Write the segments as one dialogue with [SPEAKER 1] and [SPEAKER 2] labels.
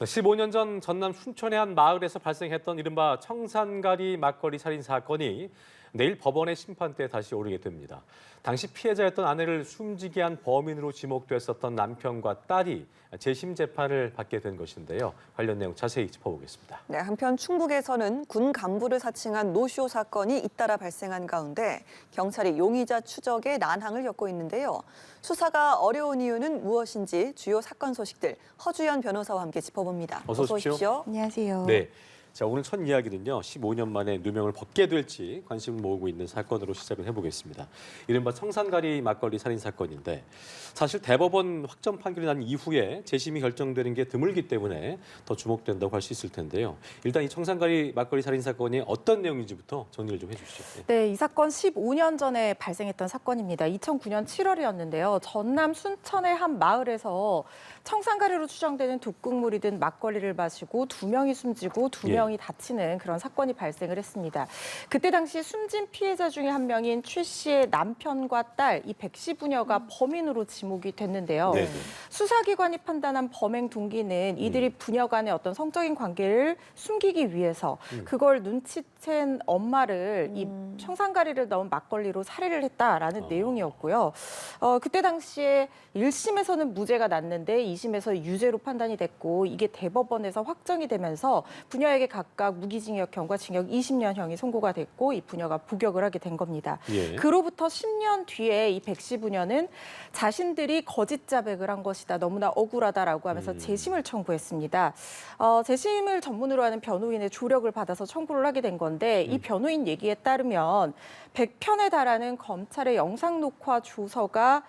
[SPEAKER 1] 15년 전 전남 순천의 한 마을에서 발생했던 이른바 청산가리 막걸리 살인 사건이 내일 법원의 심판대에 다시 오르게 됩니다. 당시 피해자였던 아내를 숨지게 한 범인으로 지목됐었던 남편과 딸이 재심 재판을 받게 된 것인데요. 관련 내용 자세히 짚어보겠습니다.
[SPEAKER 2] 네, 한편 충북에서는 군 간부를 사칭한 노쇼 사건이 잇따라 발생한 가운데 경찰이 용의자 추적에 난항을 겪고 있는데요. 수사가 어려운 이유는 무엇인지 주요 사건 소식들 허주연 변호사와 함께 짚어봅니다.
[SPEAKER 1] 어서 오십시오.
[SPEAKER 3] 안녕하세요.
[SPEAKER 1] 네. 자, 오늘 첫 이야기는요. 15년 만에 누명을 벗게 될지 관심을 모으고 있는 사건으로 시작을 해보겠습니다. 이른바 청산가리 막걸리 살인 사건인데 사실 대법원 확정 판결이 난 이후에 재심이 결정되는 게 드물기 때문에 더 주목된다고 할 수 있을 텐데요. 일단 이 청산가리 막걸리 살인 사건이 어떤 내용인지부터 정리를 좀 해주시죠.
[SPEAKER 3] 네, 이 사건 15년 전에 발생했던 사건입니다. 2009년 7월이었는데요. 전남 순천의 한 마을에서 청산가리로 추정되는 독극물이 든 막걸리를 마시고 2명이 숨지고 2명이 다치는 그런 사건이 발생을 했습니다. 그때 당시 숨진 피해자 중에 한 명인 최 씨의 남편과 딸, 이 백 씨 부녀가 범인으로 지목이 됐는데요.
[SPEAKER 1] 네네.
[SPEAKER 3] 수사기관이 판단한 범행 동기는 이들이 부녀 간의 어떤 성적인 관계를 숨기기 위해서 그걸 눈치챈 엄마를 이 청산가리를 넣은 막걸리로 살해를 했다라는 내용이었고요. 그때 당시에 1심에서는 무죄가 났는데 2심에서 유죄로 판단이 됐고 이게 대법원에서 확정이 되면서 부녀에게 각각 무기징역형과 징역 20년형이 선고가 됐고 이 부녀가 복역을 하게 된 겁니다.
[SPEAKER 1] 예.
[SPEAKER 3] 그로부터 10년 뒤에 이 백 씨 부녀는 자신들이 거짓 자백을 한 것이다. 너무나 억울하다라고 하면서 재심을 청구했습니다. 재심을 전문으로 하는 변호인의 조력을 받아서 청구를 하게 된 건데 이 변호인 얘기에 따르면 100편에 달하는 검찰의 영상 녹화 조서가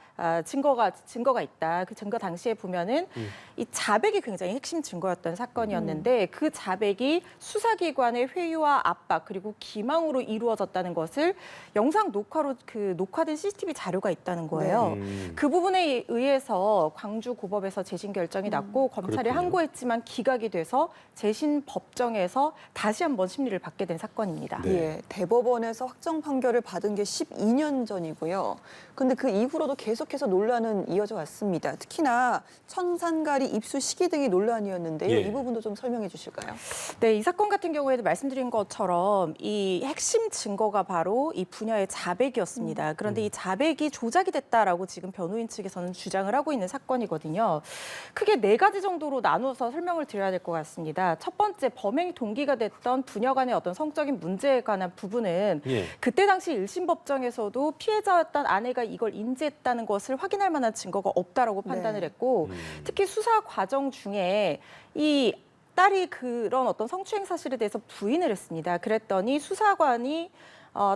[SPEAKER 3] 증거가 있다. 그 증거 당시에 보면은 이 자백이 굉장히 핵심 증거였던 사건이었는데 그 자백이 수사기관의 회유와 압박 그리고 기망으로 이루어졌다는 것을 영상 녹화로 그 녹화된 CCTV 자료가 있다는 거예요. 그 부분에 의해서 광주 고법에서 재심 결정이 났고 검찰이
[SPEAKER 1] 그렇군요.
[SPEAKER 3] 항고했지만 기각이 돼서 재심 법정에서 다시 한번 심리를 받게 된 사건입니다.
[SPEAKER 1] 네.
[SPEAKER 2] 예, 대법원에서 확정 판결을 받은 게 12년 전이고요. 근데 그 이후로도 계속해서 논란은 이어져 왔습니다. 특히나 청산가리 입수 시기 등이 논란이었는데요.
[SPEAKER 1] 예.
[SPEAKER 2] 이 부분도 좀 설명해 주실까요?
[SPEAKER 3] 네, 이 사건 같은 경우에도 말씀드린 것처럼 이 핵심 증거가 바로 이 부녀의 자백이었습니다. 그런데 이 자백이 조작이 됐다라고 지금 변호인 측에서는 주장을 하고 있는 사건이거든요. 크게 4가지 정도로 나누어서 설명을 드려야 될 것 같습니다. 첫 번째, 범행 동기가 됐던 부녀 간의 어떤 성적인 문제에 관한 부분은
[SPEAKER 1] 예.
[SPEAKER 3] 그때 당시 1심 법정에서도 피해자였던 아내가 이걸 인지했다는 것을 확인할 만한 증거가 없다라고 판단을 했고 특히 수사 과정 중에 이 딸이 그런 어떤 성추행 사실에 대해서 부인을 했습니다. 그랬더니 수사관이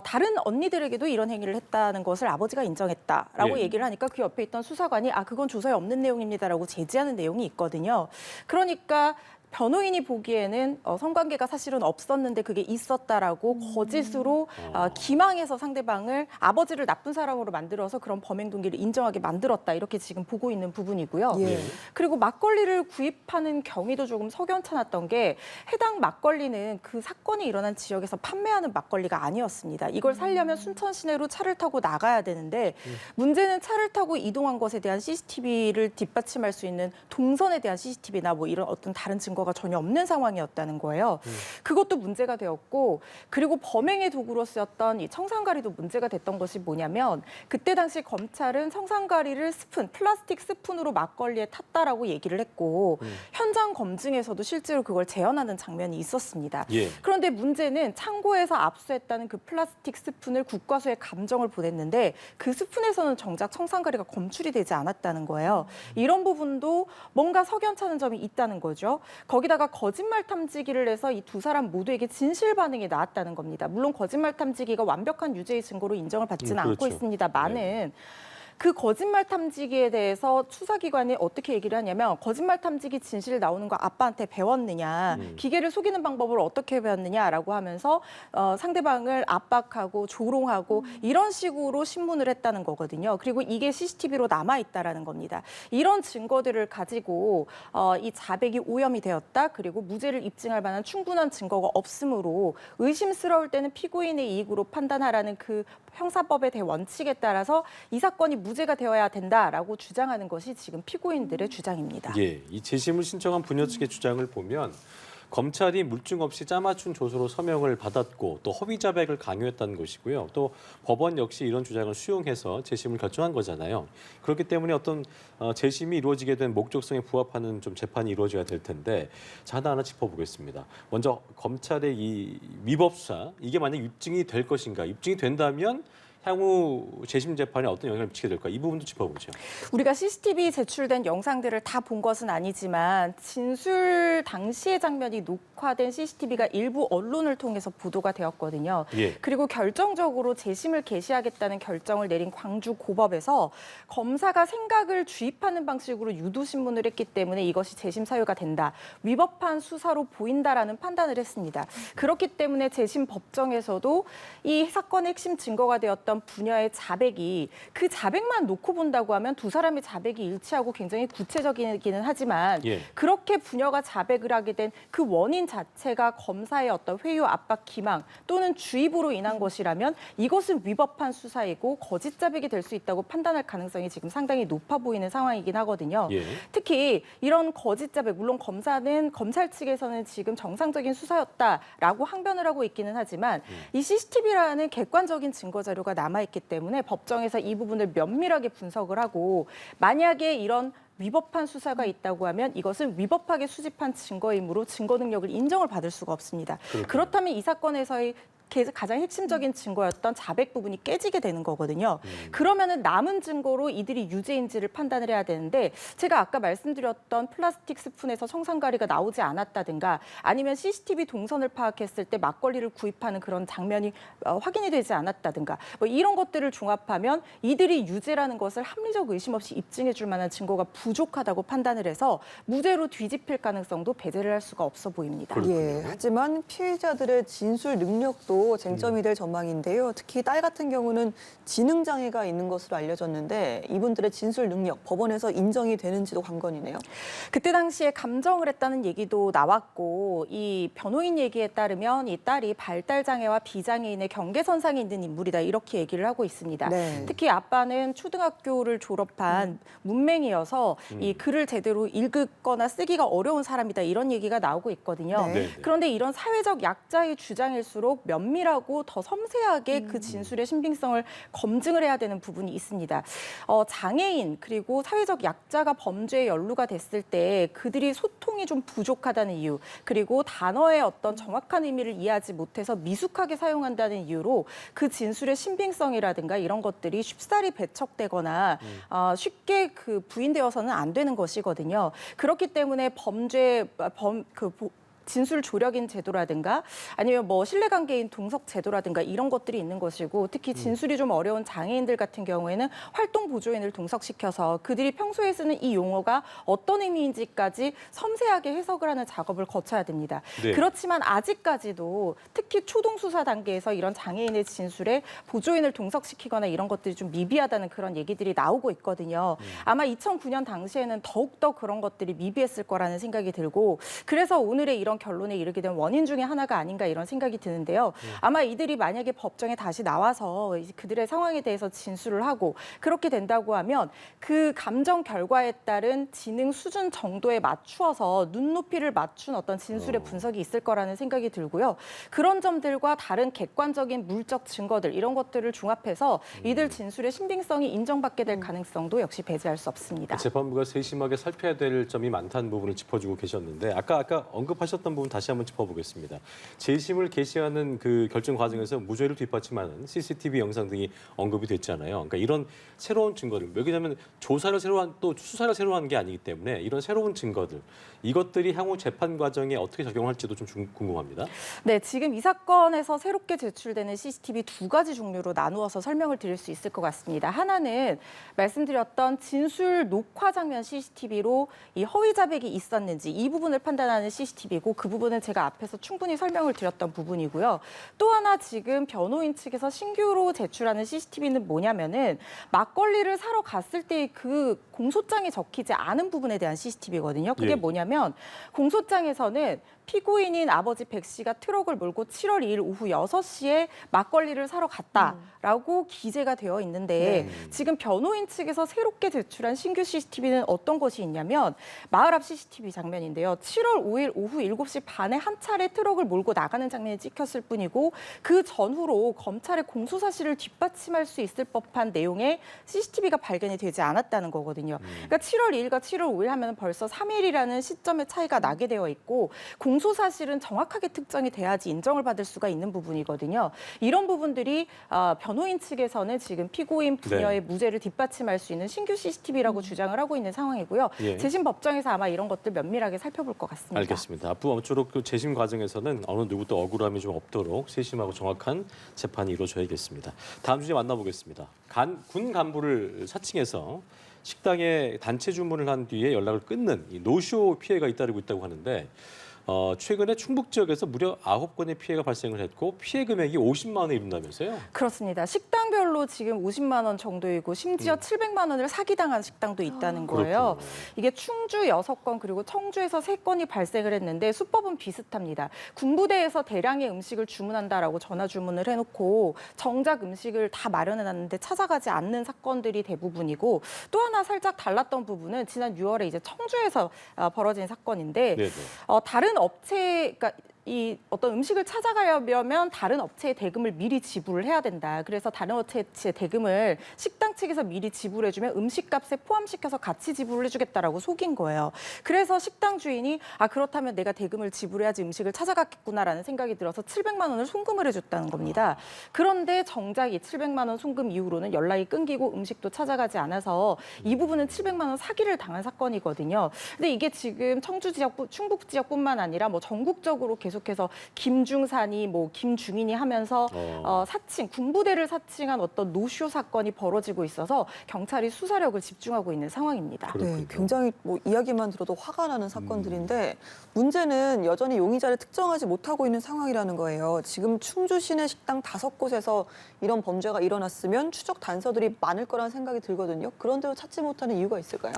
[SPEAKER 3] 다른 언니들에게도 이런 행위를 했다는 것을 아버지가 인정했다라고
[SPEAKER 1] 예.
[SPEAKER 3] 얘기를 하니까 그 옆에 있던 수사관이 그건 조서에 없는 내용입니다라고 제지하는 내용이 있거든요. 그러니까 변호인이 보기에는 성관계가 사실은 없었는데 그게 있었다라고 거짓으로 기망해서 상대방을 아버지를 나쁜 사람으로 만들어서 그런 범행 동기를 인정하게 만들었다 이렇게 지금 보고 있는 부분이고요.
[SPEAKER 2] 예.
[SPEAKER 3] 그리고 막걸리를 구입하는 경위도 조금 석연찮았던 게 해당 막걸리는 그 사건이 일어난 지역에서 판매하는 막걸리가 아니었습니다. 이걸 사려면 순천 시내로 차를 타고 나가야 되는데 문제는 차를 타고 이동한 것에 대한 CCTV를 뒷받침할 수 있는 동선에 대한 CCTV나 뭐 이런 어떤 다른 증거가 전혀 없는 상황이었다는 거예요. 그것도 문제가 되었고 그리고 범행의 도구로 쓰였던 이 청산가리도 문제가 됐던 것이 뭐냐면 그때 당시 검찰은 청산가리를 플라스틱 스푼으로 막걸리에 탔다라고 얘기를 했고 현장 검증에서도 실제로 그걸 재현하는 장면이 있었습니다.
[SPEAKER 1] 예.
[SPEAKER 3] 그런데 문제는 창고에서 압수했다는 그 플라스틱 스푼을 국과수에 감정을 보냈는데 그 스푼에서는 정작 청산가리가 검출이 되지 않았다는 거예요. 이런 부분도 뭔가 석연찮은 점이 있다는 거죠. 거기다가 거짓말 탐지기를 해서 이 2사람 모두에게 진실 반응이 나왔다는 겁니다. 물론 거짓말 탐지기가 완벽한 유죄의 증거로 인정을 받지는 않고
[SPEAKER 1] 그렇죠.
[SPEAKER 3] 있습니다만은 그 거짓말 탐지기에 대해서 수사기관이 어떻게 얘기를 하냐면 거짓말 탐지기 진실 나오는 거 아빠한테 배웠느냐, 기계를 속이는 방법을 어떻게 배웠느냐라고 하면서 상대방을 압박하고 조롱하고 이런 식으로 신문을 했다는 거거든요. 그리고 이게 CCTV로 남아있다라는 겁니다. 이런 증거들을 가지고 이 자백이 오염이 되었다. 그리고 무죄를 입증할 만한 충분한 증거가 없으므로 의심스러울 때는 피고인의 이익으로 판단하라는 그 형사법의 대원칙에 따라서 이 사건이 무죄가 되어야 된다라고 주장하는 것이 지금 피고인들의 주장입니다.
[SPEAKER 1] 예, 이 재심을 신청한 부녀 측의 주장을 보면 검찰이 물증 없이 짜맞춘 조서로 서명을 받았고 또 허위 자백을 강요했다는 것이고요. 또 법원 역시 이런 주장을 수용해서 재심을 결정한 거잖아요. 그렇기 때문에 어떤 재심이 이루어지게 된 목적성에 부합하는 좀 재판이 이루어져야 될 텐데 자, 하나하나 짚어보겠습니다. 먼저 검찰의 이 위법 수사 이게 만약 입증이 될 것인가? 입증이 된다면 향후 재심 재판에 어떤 영향을 미치게 될까? 이 부분도 짚어보죠.
[SPEAKER 3] 우리가 CCTV 제출된 영상들을 다 본 것은 아니지만 진술 당시의 장면이 녹화된 CCTV가 일부 언론을 통해서 보도가 되었거든요.
[SPEAKER 1] 예.
[SPEAKER 3] 그리고 결정적으로 재심을 개시하겠다는 결정을 내린 광주 고법에서 검사가 생각을 주입하는 방식으로 유도 신문을 했기 때문에 이것이 재심 사유가 된다. 위법한 수사로 보인다라는 판단을 했습니다. 그렇기 때문에 재심 법정에서도 이 사건의 핵심 증거가 되었던 부녀의 자백이 그 자백만 놓고 본다고 하면 두 사람의 자백이 일치하고 굉장히 구체적이기는 하지만
[SPEAKER 1] 예.
[SPEAKER 3] 그렇게 부녀가 자백을 하게 된 그 원인 자체가 검사의 어떤 회유, 압박, 기망 또는 주입으로 인한 것이라면 이것은 위법한 수사이고 거짓 자백이 될 수 있다고 판단할 가능성이 지금 상당히 높아 보이는 상황이긴 하거든요.
[SPEAKER 1] 예.
[SPEAKER 3] 특히 이런 거짓 자백, 물론 검찰 측에서는 지금 정상적인 수사였다라고 항변을 하고 있기는 하지만 이 CCTV라는 객관적인 증거 자료가 남아있기 때문에 법정에서 이 부분을 면밀하게 분석을 하고 만약에 이런 위법한 수사가 있다고 하면 이것은 위법하게 수집한 증거이므로 증거 능력을 인정을 받을 수가 없습니다.
[SPEAKER 1] 그렇군요.
[SPEAKER 3] 그렇다면 이 사건에서의 가장 핵심적인 증거였던 자백 부분이 깨지게 되는 거거든요. 그러면은 남은 증거로 이들이 유죄인지를 판단을 해야 되는데 제가 아까 말씀드렸던 플라스틱 스푼에서 청산가리가 나오지 않았다든가 아니면 CCTV 동선을 파악했을 때 막걸리를 구입하는 그런 장면이 확인이 되지 않았다든가 뭐 이런 것들을 종합하면 이들이 유죄라는 것을 합리적 의심 없이 입증해 줄 만한 증거가 부족하다고 판단을 해서 무죄로 뒤집힐 가능성도 배제를 할 수가 없어 보입니다.
[SPEAKER 1] 그렇군요.
[SPEAKER 2] 예, 하지만 피의자들의 진술 능력도 쟁점이 될 전망인데요. 특히 딸 같은 경우는 지능 장애가 있는 것으로 알려졌는데 이분들의 진술 능력 법원에서 인정이 되는지도 관건이네요.
[SPEAKER 3] 그때 당시에 감정을 했다는 얘기도 나왔고 이 변호인 얘기에 따르면 이 딸이 발달 장애와 비장애인의 경계선상에 있는 인물이다 이렇게 얘기를 하고 있습니다.
[SPEAKER 2] 네.
[SPEAKER 3] 특히 아빠는 초등학교를 졸업한 문맹이어서 이 글을 제대로 읽거나 쓰기가 어려운 사람이다 이런 얘기가 나오고 있거든요.
[SPEAKER 2] 네.
[SPEAKER 1] 네.
[SPEAKER 3] 그런데 이런 사회적 약자의 주장일수록 면밀하고 더 섬세하게 그 진술의 신빙성을 검증을 해야 되는 부분이 있습니다. 장애인 그리고 사회적 약자가 범죄에 연루가 됐을 때 그들이 소통이 좀 부족하다는 이유 그리고 단어의 어떤 정확한 의미를 이해하지 못해서 미숙하게 사용한다는 이유로 그 진술의 신빙성이라든가 이런 것들이 쉽사리 배척되거나 쉽게 그 부인되어서는 안 되는 것이거든요. 그렇기 때문에 진술 조력인 제도라든가 아니면 뭐 신뢰관계인 동석 제도라든가 이런 것들이 있는 것이고 특히 진술이 좀 어려운 장애인들 같은 경우에는 활동 보조인을 동석시켜서 그들이 평소에 쓰는 이 용어가 어떤 의미인지까지 섬세하게 해석을 하는 작업을 거쳐야 됩니다.
[SPEAKER 1] 네.
[SPEAKER 3] 그렇지만 아직까지도 특히 초동 수사 단계에서 이런 장애인의 진술에 보조인을 동석시키거나 이런 것들이 좀 미비하다는 그런 얘기들이 나오고 있거든요. 아마 2009년 당시에는 더욱더 그런 것들이 미비했을 거라는 생각이 들고 그래서 오늘의 이런 결론에 이르게 된 원인 중에 하나가 아닌가 이런 생각이 드는데요. 아마 이들이 만약에 법정에 다시 나와서 그들의 상황에 대해서 진술을 하고 그렇게 된다고 하면 그 감정 결과에 따른 지능 수준 정도에 맞추어서 눈높이를 맞춘 어떤 진술의 분석이 있을 거라는 생각이 들고요. 그런 점들과 다른 객관적인 물적 증거들 이런 것들을 종합해서 이들 진술의 신빙성이 인정받게 될 가능성도 역시 배제할 수 없습니다.
[SPEAKER 1] 재판부가 세심하게 살펴야 될 점이 많다는 부분을 짚어주고 계셨는데 아까 언급하셨던 부분 다시 한번 짚어보겠습니다. 재심을 개시하는 그 결정 과정에서 무죄를 뒷받침하는 CCTV 영상 등이 언급이 됐잖아요. 그러니까 이런 새로운 증거들, 왜냐하면 조사를 새로 한 또 수사를 새로 한 게 아니기 때문에 이런 새로운 증거들 이것들이 향후 재판 과정에 어떻게 적용할지도 좀 궁금합니다.
[SPEAKER 3] 네, 지금 이 사건에서 새롭게 제출되는 CCTV 두 가지 종류로 나누어서 설명을 드릴 수 있을 것 같습니다. 하나는 말씀드렸던 진술 녹화 장면 CCTV로 이 허위 자백이 있었는지 이 부분을 판단하는 CCTV고 그 부분은 제가 앞에서 충분히 설명을 드렸던 부분이고요. 또 하나 지금 변호인 측에서 신규로 제출하는 CCTV는 뭐냐면은 막걸리를 사러 갔을 때 그 공소장에 적히지 않은 부분에 대한 CCTV거든요. 그게
[SPEAKER 1] 예.
[SPEAKER 3] 뭐냐면 공소장에서는 피고인인 아버지 백 씨가 트럭을 몰고 7월 2일 오후 6시에 막걸리를 사러 갔다라고 기재가 되어 있는데 지금 변호인 측에서 새롭게 제출한 신규 CCTV는 어떤 것이 있냐면 마을 앞 CCTV 장면인데요. 7월 5일 오후 7시 반에 한 차례 트럭을 몰고 나가는 장면이 찍혔을 뿐이고 그 전후로 검찰의 공소 사실을 뒷받침할 수 있을 법한 내용의 CCTV가 발견이 되지 않았다는 거거든요. 그러니까 7월 2일과 7월 5일 하면 벌써 3일이라는 시점의 차이가 나게 되어 있고 공소 사실은 정확하게 특정이 돼야지 인정을 받을 수가 있는 부분이거든요. 이런 부분들이 변호인 측에서는 지금 피고인 부녀의 무죄를 뒷받침할 수 있는 신규 CCTV라고 주장을 하고 있는 상황이고요.
[SPEAKER 1] 예.
[SPEAKER 3] 재심 법정에서 아마 이런 것들 면밀하게 살펴볼 것 같습니다.
[SPEAKER 1] 알겠습니다. 앞으로 아무쪼록 그 재심 과정에서는 어느 누구도 억울함이 좀 없도록 세심하고 정확한 재판이 이루어져야겠습니다. 다음 주제 만나보겠습니다. 군 간부를 사칭해서 식당에 단체 주문을 한 뒤에 연락을 끊는 이 노쇼 피해가 잇따르고 있다고 하는데 최근에 충북 지역에서 무려 9건의 피해가 발생을 했고 피해 금액이 50만 원에 이른다면서요?
[SPEAKER 3] 그렇습니다. 식당별로 지금 50만 원 정도이고 심지어 700만 원을 사기당한 식당도 있다는 거예요.
[SPEAKER 1] 그렇군요.
[SPEAKER 3] 이게 충주 6건 그리고 청주에서 3건이 발생을 했는데 수법은 비슷합니다. 군부대에서 대량의 음식을 주문한다라고 전화 주문을 해놓고 정작 음식을 다 마련해놨는데 찾아가지 않는 사건들이 대부분이고 또 하나 살짝 달랐던 부분은 지난 6월에 이제 청주에서 벌어진 사건인데
[SPEAKER 1] 네네.
[SPEAKER 3] 다른 업체, 그러니까 이 어떤 음식을 찾아가려면 다른 업체에 대금을 미리 지불을 해야 된다. 그래서 다른 업체의 대금을 식당 측에서 미리 지불해주면 음식값에 포함시켜서 같이 지불을 해주겠다라고 속인 거예요. 그래서 식당 주인이 그렇다면 내가 대금을 지불해야지 음식을 찾아갔겠구나라는 생각이 들어서 700만 원을 송금을 해줬다는 겁니다. 그런데 정작 이 700만 원 송금 이후로는 연락이 끊기고 음식도 찾아가지 않아서 이 부분은 700만 원 사기를 당한 사건이거든요. 근데 이게 지금 청주 지역, 충북 지역뿐만 아니라 뭐 전국적으로 계속해서 김중산이 뭐 김중인이 하면서 사칭 군부대를 사칭한 어떤 노쇼 사건이 벌어지고 있어서 경찰이 수사력을 집중하고 있는 상황입니다.
[SPEAKER 2] 네, 굉장히 뭐 이야기만 들어도 화가 나는 사건들인데 문제는 여전히 용의자를 특정하지 못하고 있는 상황이라는 거예요. 지금 충주 시내 식당 5곳에서 이런 범죄가 일어났으면 추적 단서들이 많을 거라는 생각이 들거든요. 그런데도 찾지 못하는 이유가 있을까요?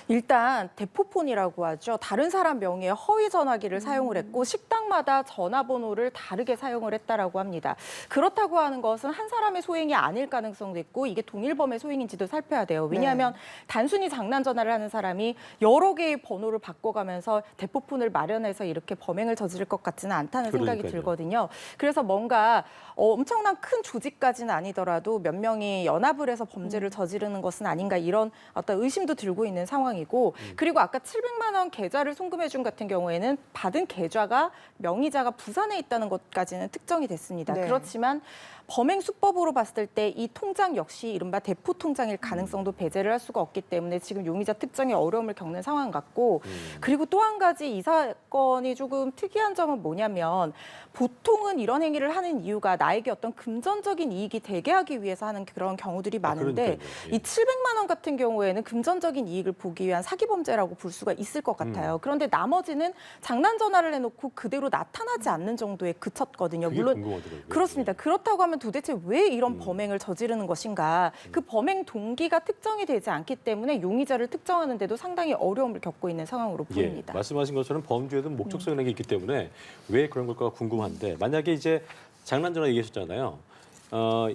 [SPEAKER 3] 일단 대포폰이라고 하죠. 다른 사람 명의의 허위 전화기를 사용을 했고 식당마다 전화번호를 다르게 사용을 했다라고 합니다. 그렇다고 하는 것은 한 사람의 소행이 아닐 가능성도 있고 이게 동일범의 소행인지도 살펴야 돼요. 왜냐하면 단순히 장난 전화를 하는 사람이 여러 개의 번호를 바꿔가면서 대포폰을 마련해서 이렇게 범행을 저지를 것 같지는 않다는 생각이 들거든요. 그래서 뭔가 엄청난 큰 조직까지는 아니더라도 몇 명이 연합을 해서 범죄를 저지르는 것은 아닌가 이런 어떤 의심도 들고 있는 상황이고 그리고 아까 700만 원 계좌를 송금해 준 같은 경우에는 받은 계좌가 명의자가 부산에 있다는 것까지는 특정이 됐습니다.
[SPEAKER 2] 네.
[SPEAKER 3] 그렇지만 범행 수법으로 봤을 때 이 통장 역시 이른바 대포 통장일 가능성도 배제를 할 수가 없기 때문에 지금 용의자 특정에 어려움을 겪는 상황 같고 그리고 또 한 가지 이 사건이 조금 특이한 점은 뭐냐면 보통은 이런 행위를 하는 이유가 나에게 어떤 금전적인 이익이 되게 하기 위해서 하는 그런 경우들이 많은데 이 700만 원 같은 경우에는 금전적인 이익을 보기 위한 사기 범죄라고 볼 수가 있을 것 같아요. 그런데 나머지는 장난 전화를 해놓고 그대로 나타나지 않는 정도에 그쳤거든요. 물론
[SPEAKER 1] 궁금하더라고요.
[SPEAKER 3] 그렇습니다. 그렇다고 하면 도대체 왜 이런 범행을 저지르는 것인가? 그 범행 동기가 특정이 되지 않기 때문에 용의자를 특정하는 데도 상당히 어려움을 겪고 있는 상황으로 보입니다.
[SPEAKER 1] 말씀하신 것처럼 범죄에도 목적성이라는 게 있기 때문에 왜 그런 걸까 궁금한데 만약에 이제 장난 전화 얘기하셨잖아요.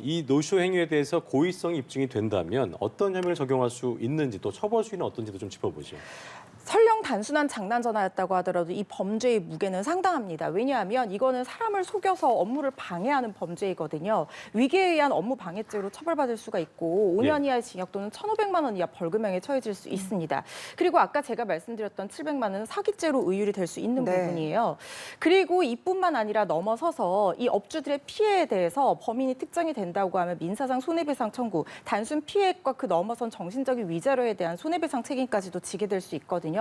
[SPEAKER 1] 이 노쇼 행위에 대해서 고의성이 입증이 된다면 어떤 혐의를 적용할 수 있는지 또 처벌 수위는 어떤지도 좀 짚어보죠.
[SPEAKER 3] 설령 단순한 장난 전화였다고 하더라도 이 범죄의 무게는 상당합니다. 왜냐하면 이거는 사람을 속여서 업무를 방해하는 범죄이거든요. 위계에 의한 업무 방해죄로 처벌받을 수가 있고 5년 이하의 징역 또는 1,500만 원 이하 벌금형에 처해질 수 있습니다. 그리고 아까 제가 말씀드렸던 700만 원은 사기죄로 의율이 될 수 있는 부분이에요. 그리고 이뿐만 아니라 넘어서서 이 업주들의 피해에 대해서 범인이 특정이 된다고 하면 민사상 손해배상 청구, 단순 피해액과 그 넘어선 정신적인 위자료에 대한 손해배상 책임까지도 지게 될 수 있거든요.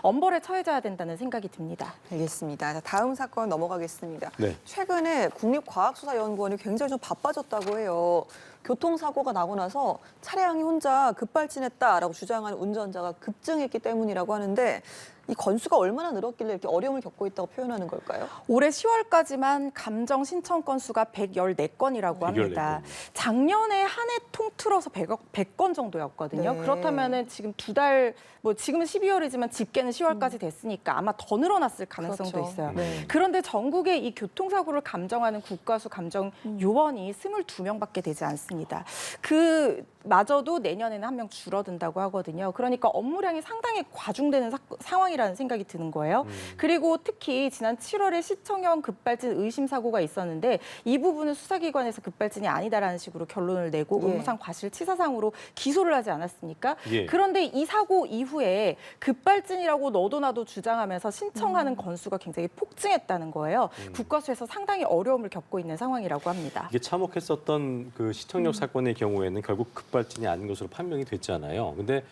[SPEAKER 3] 엄벌에 처해져야 된다는 생각이 듭니다.
[SPEAKER 2] 알겠습니다. 자, 다음 사건 넘어가겠습니다.
[SPEAKER 1] 네.
[SPEAKER 2] 최근에 국립과학수사연구원이 굉장히 좀 바빠졌다고 해요. 교통사고가 나고 나서 차량이 혼자 급발진했다라고 주장하는 운전자가 급증했기 때문이라고 하는데 이 건수가 얼마나 늘었길래 이렇게 어려움을 겪고 있다고 표현하는 걸까요?
[SPEAKER 3] 올해 10월까지만 감정 신청 건수가 114건이라고 합니다.
[SPEAKER 1] 114건.
[SPEAKER 3] 작년에 한 해 통틀어서 100건 정도였거든요.
[SPEAKER 2] 네.
[SPEAKER 3] 그렇다면은 지금 두 달, 뭐 지금은 12월이지만 집계는 10월까지 됐으니까 아마 더 늘어났을 가능성도
[SPEAKER 2] 그렇죠.
[SPEAKER 3] 있어요.
[SPEAKER 2] 네.
[SPEAKER 3] 그런데 전국에 이 교통사고를 감정하는 국가수 감정 요원이 22명밖에 되지 않습니다. 그마저도 내년에는 한 명 줄어든다고 하거든요. 그러니까 업무량이 상당히 과중되는 상황이라는 생각이 드는 거예요. 그리고 특히 지난 7월에 시청형 급발진 의심 사고가 있었는데 이 부분은 수사기관에서 급발진이 아니다라는 식으로 결론을 내고
[SPEAKER 2] 예.
[SPEAKER 3] 업무상 과실치사상으로 기소를 하지 않았습니까?
[SPEAKER 1] 예.
[SPEAKER 3] 그런데 이 사고 이후에 급발진이라고 너도 나도 주장하면서 신청하는 건수가 굉장히 폭증했다는 거예요. 국과수에서 상당히 어려움을 겪고 있는 상황이라고 합니다.
[SPEAKER 1] 이게 참혹했었던 그 시청역 사건의 경우에는 결국 급발진이 아닌 것으로 판명이 됐잖아요. 근데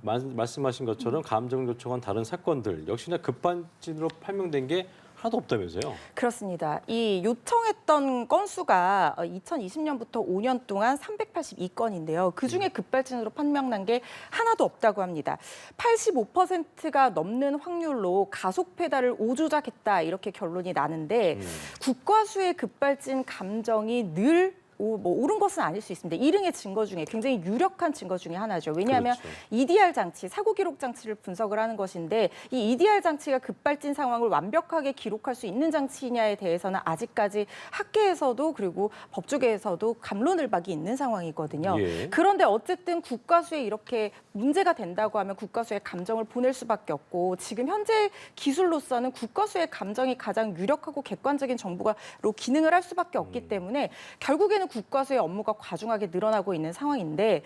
[SPEAKER 1] 말씀하신 것처럼 감정 요청한 다른 사건들 역시나 급발진으로 판명된 게 하나도 없다면서요?
[SPEAKER 3] 그렇습니다. 이 요청했던 건수가 2020년부터 5년 동안 382건인데요. 그중에 급발진으로 판명난 게 하나도 없다고 합니다. 85%가 넘는 확률로 가속 페달을 오조작했다 이렇게 결론이 나는데 국과수의 급발진 감정이 늘 옳은 것은 아닐 수 있습니다. 일응의 증거 중에 굉장히 유력한 증거 중에 하나죠. 왜냐하면
[SPEAKER 1] 그렇죠.
[SPEAKER 3] EDR 장치, 사고 기록 장치를 분석을 하는 것인데 이 EDR 장치가 급발진 상황을 완벽하게 기록할 수 있는 장치냐에 대해서는 아직까지 학계에서도 그리고 법조계에서도 갑론을박이 있는 상황이거든요.
[SPEAKER 1] 예.
[SPEAKER 3] 그런데 어쨌든 국과수에 이렇게 문제가 된다고 하면 국과수에 감정을 보낼 수밖에 없고 지금 현재 기술로서는 국과수의 감정이 가장 유력하고 객관적인 정보로 기능을 할 수밖에 없기 때문에 결국에는 국과수의 업무가 과중하게 늘어나고 있는 상황인데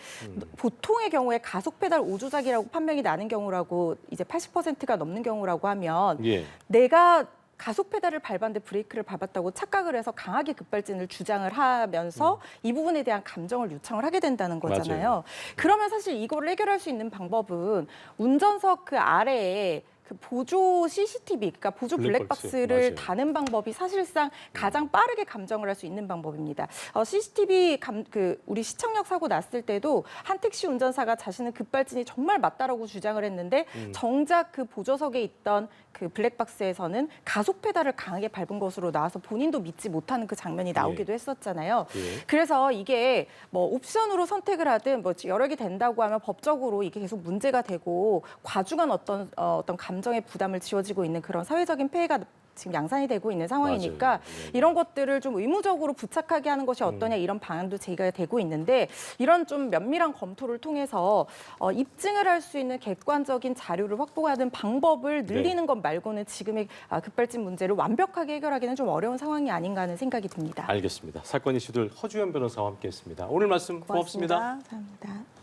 [SPEAKER 3] 보통의 경우에 가속 페달 오조작이라고 판명이 나는 경우라고 이제 80%가 넘는 경우라고 하면
[SPEAKER 1] 예.
[SPEAKER 3] 내가 가속 페달을 밟았는데 브레이크를 밟았다고 착각을 해서 강하게 급발진을 주장을 하면서 이 부분에 대한 감정을 요청을 하게 된다는 거잖아요.
[SPEAKER 1] 맞아요.
[SPEAKER 3] 그러면 사실 이거를 해결할 수 있는 방법은 운전석 그 아래에 그 보조 CCTV, 그러니까 보조
[SPEAKER 1] 블랙박스,
[SPEAKER 3] 블랙박스를
[SPEAKER 1] 맞아요.
[SPEAKER 3] 다는 방법이 사실상 가장 빠르게 감정을 할 수 있는 방법입니다. CCTV 우리 시청역 사고 났을 때도 한 택시 운전사가 자신은 급발진이 정말 맞다라고 주장을 했는데 정작 그 보조석에 있던 그 블랙박스에서는 가속 페달을 강하게 밟은 것으로 나와서 본인도 믿지 못하는 그 장면이 나오기도 했었잖아요.
[SPEAKER 1] 예.
[SPEAKER 3] 그래서 이게 뭐 옵션으로 선택을 하든 뭐 여러 개 된다고 하면 법적으로 이게 계속 문제가 되고 과중한 어떤 감정의 부담을 지워지고 있는 그런 사회적인 폐해가 지금 양산이 되고 있는 상황이니까
[SPEAKER 1] 맞아요. 네.
[SPEAKER 3] 이런 것들을 좀 의무적으로 부착하게 하는 것이 어떠냐 이런 방안도 제기가 되고 있는데 이런 좀 면밀한 검토를 통해서 입증을 할 수 있는 객관적인 자료를 확보하는 방법을 늘리는 것 말고는 지금의 급발진 문제를 완벽하게 해결하기는 좀 어려운 상황이 아닌가 하는 생각이 듭니다.
[SPEAKER 1] 알겠습니다. 사건 이슈들 허주연 변호사와 함께했습니다. 오늘 말씀 고맙습니다.
[SPEAKER 3] 감사합니다.